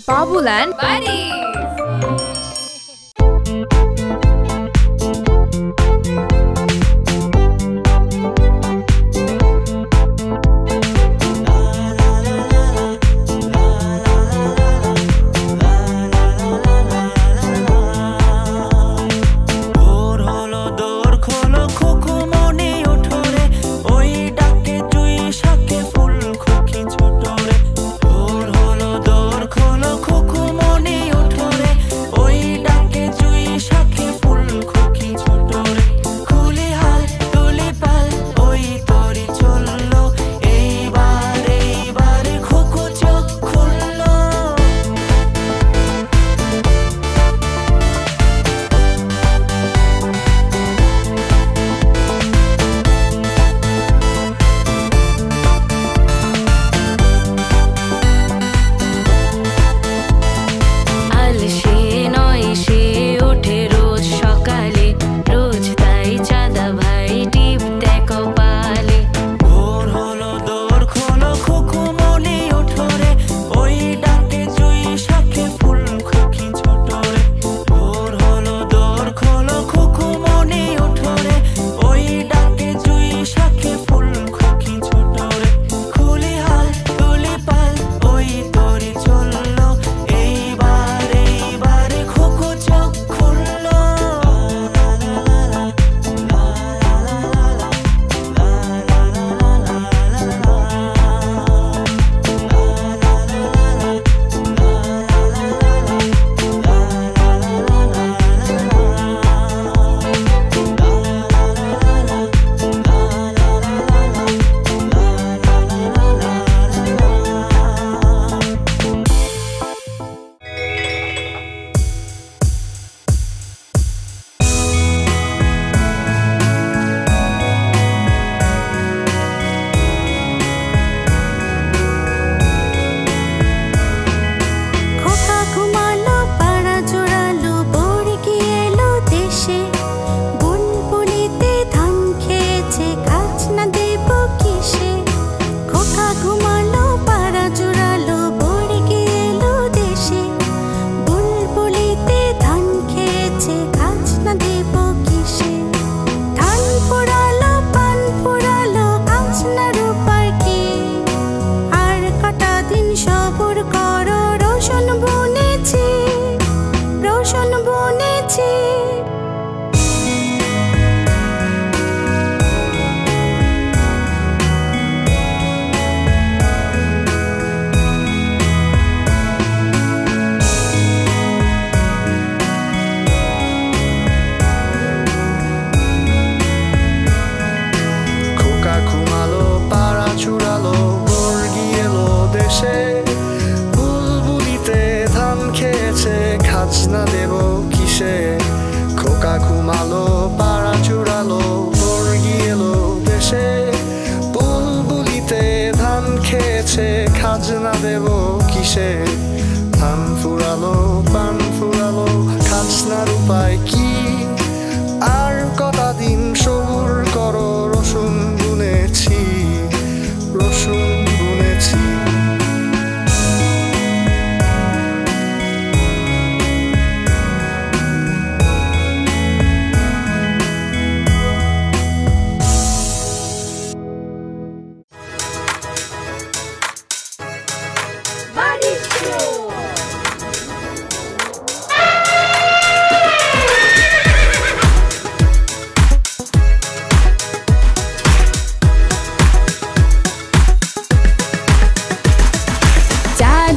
Babuland Buddies.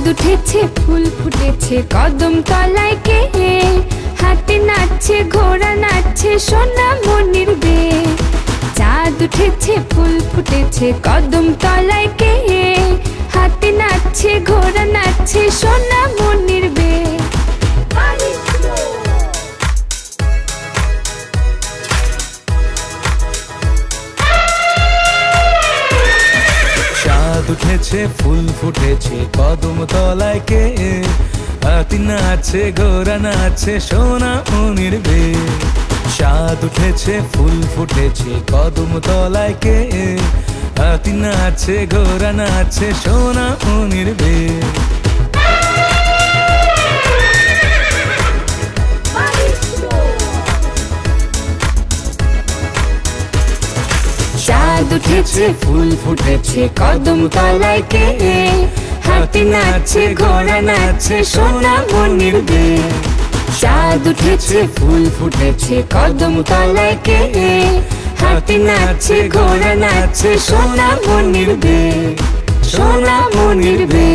উঠেছে ফুল ফুটেছে কদম তলায় কে হাতে নাচছে ঘোড়া নাচছে সোনা মনির বে চাঁদ উঠেছে ফুল ফুটেছে কদম তলায় কে হাতে নাচছে ঘোড়া নাচছে সোনা মনির বে উঠেছে ফুল ফুটেছে কদম তলায় কে হাতি নাচছে ঘোড়া নাচছে সোনা মনির বে চাঁদ উঠেছে ফুল ফুটেছে কদম তলায় কে হাতি নাচছে ঘোড়া নাচছে সোনা মনির বে উঠেছে ফুল ফুটেছে কদম তলায় কে হাতি নাচছে ঘোড়া নাচছে সোনামণির বে চাঁদ উঠেছে ফুল ফুটেছে কদম তলায় কে হাতি নাচছে ঘোড়া নাচছে সোনামণির বে সোনামণির বে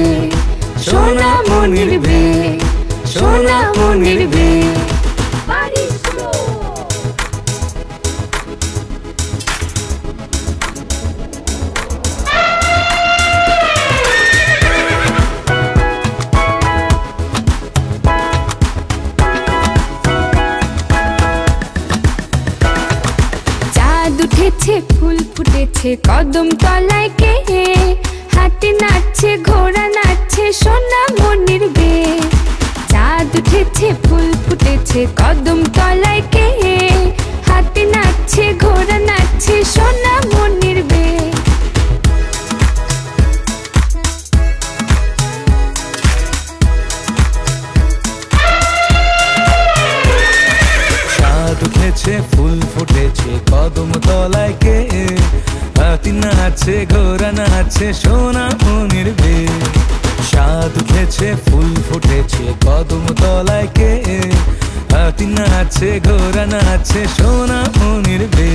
সোনামণির বে সোনামণির বে উঠেছে ফুল ফুটেছে কদম তলায় কে হাতি নাচছে ঘোড়া নাচছে সোনামণির বে চাঁদ উঠেছে ফুল ফুটেছে কদম তলায় কে হাতি নাচছে ঘোড়া নাচছে সোনামণির বে উঠেছে ফুল ফুটেছে কদম তলায় কে হাতি নাচছে ঘোড়া নাচছে সোনামণির বে চাঁদ উঠেছে ফুল ফুটেছে কদম তলায় কে হাতি নাচছে ঘোড়া নাচছে সোনামণির বে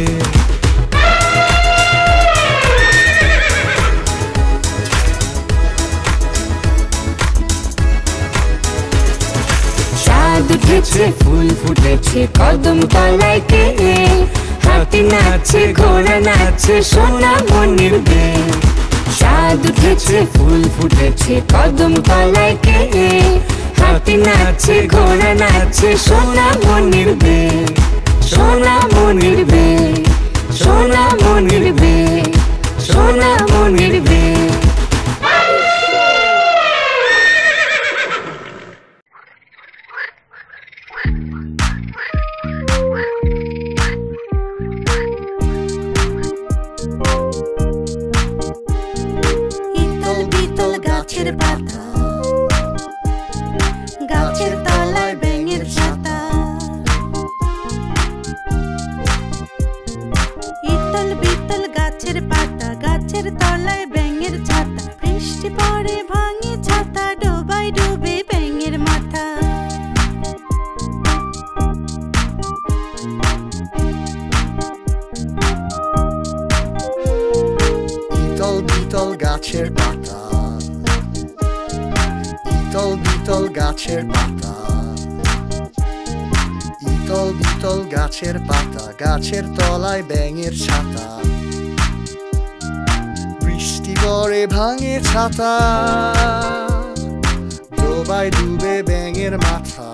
চাঁদ উঠেছে ফুল ফুটেছে কদম তলায় কে হাতি নাচছে ঘোড়া নাচছে সোনামণির বে চাঁদ উঠেছে ফুল ফুটেছে কদম তলায় কে হাতি নাচছে ঘোড়া নাচছে সোনামণির বে সোনামণির বে সোনামণির বে সোনামণির বে গাছের তলায় ব্যাঙের ছাতা ইতল বিতল গাছের পাতা গাছের তলায় ব্যাঙের ছাতা বৃষ্টি পড়ে ভাঙে ছাতা ডোবায় ডুবে ব্যাঙের মাথা ইতল বিতল গাছের পাতা ইতল বিতল গাছের পাতা ইতল বিতল গাছের পাতা গাছের তলায় ব্যাঙের ছাতা বৃষ্টি পড়ে ভাঙে ছাতা ডোবায় ডুবে ব্যাঙের মাথা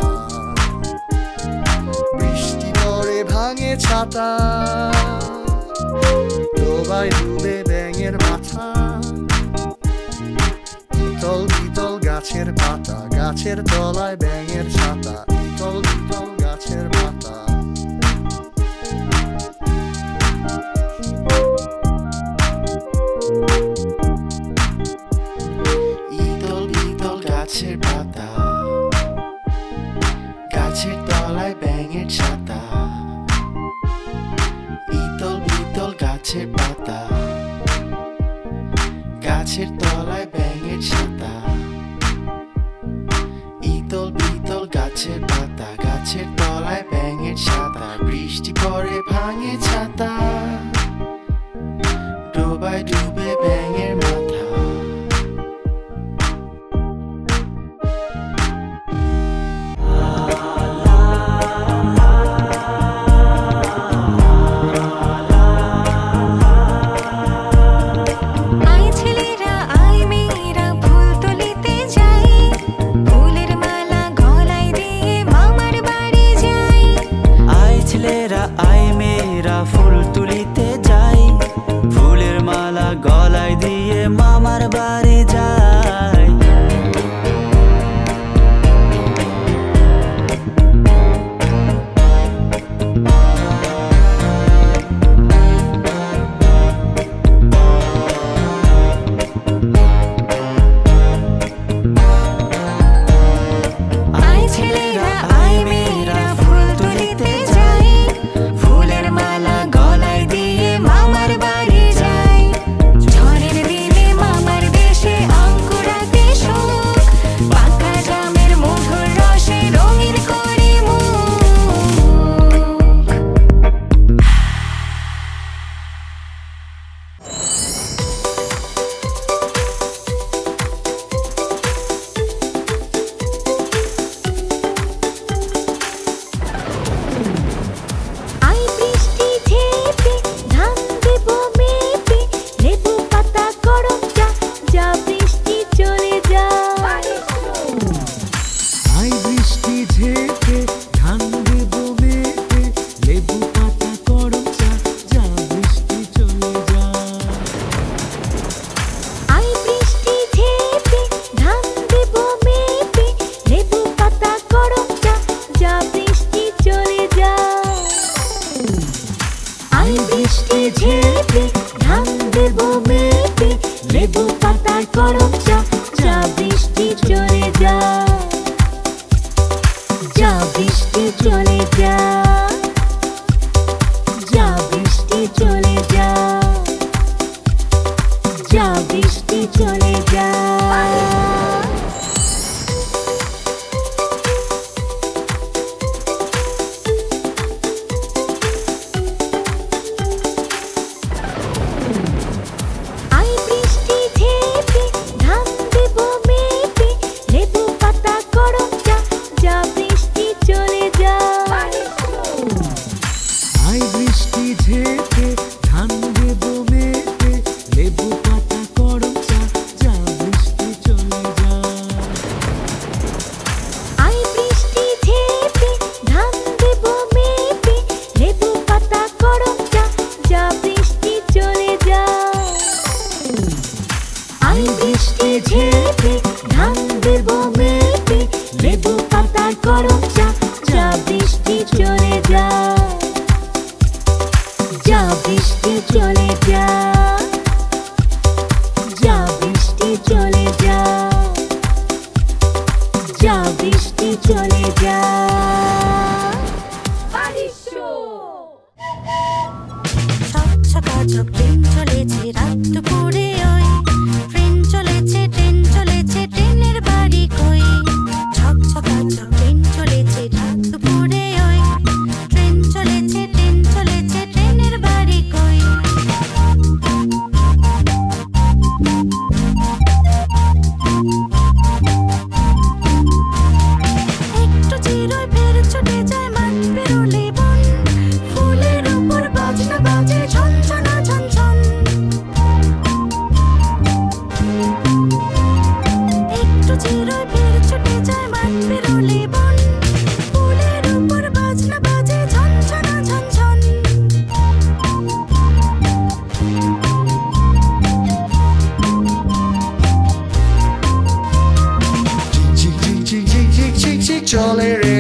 বৃষ্টি পড়ে ভাঙে ছাতা ডোবায় ডুবে ব্যাঙের মাথা ইতল বিতল গাছের পাতা গাছের তলায় ব্যাঙের ছাতা ইতল বিতল গাছের পাতা ইতল বিতল গাছের পাতা গাছের তলায় ব্যাঙের ছাতা ইতল বিতল গাছের পাতা গাছের তলায় ব্যাঙের ছাতা ইতল বিতল গাছের পাতা গাছের তলায় ব্যাঙের ছাতা বৃষ্টি পড়ে ভাঙে ছাতা ডোবায় ডুবে ব্যাঙের মাথা আয় মেয়েরা ফুল তুলিতে বৃষ্টি চলে যা, যা বৃষ্টি চলে যা, যা বৃষ্টি চলে যা। চলে রে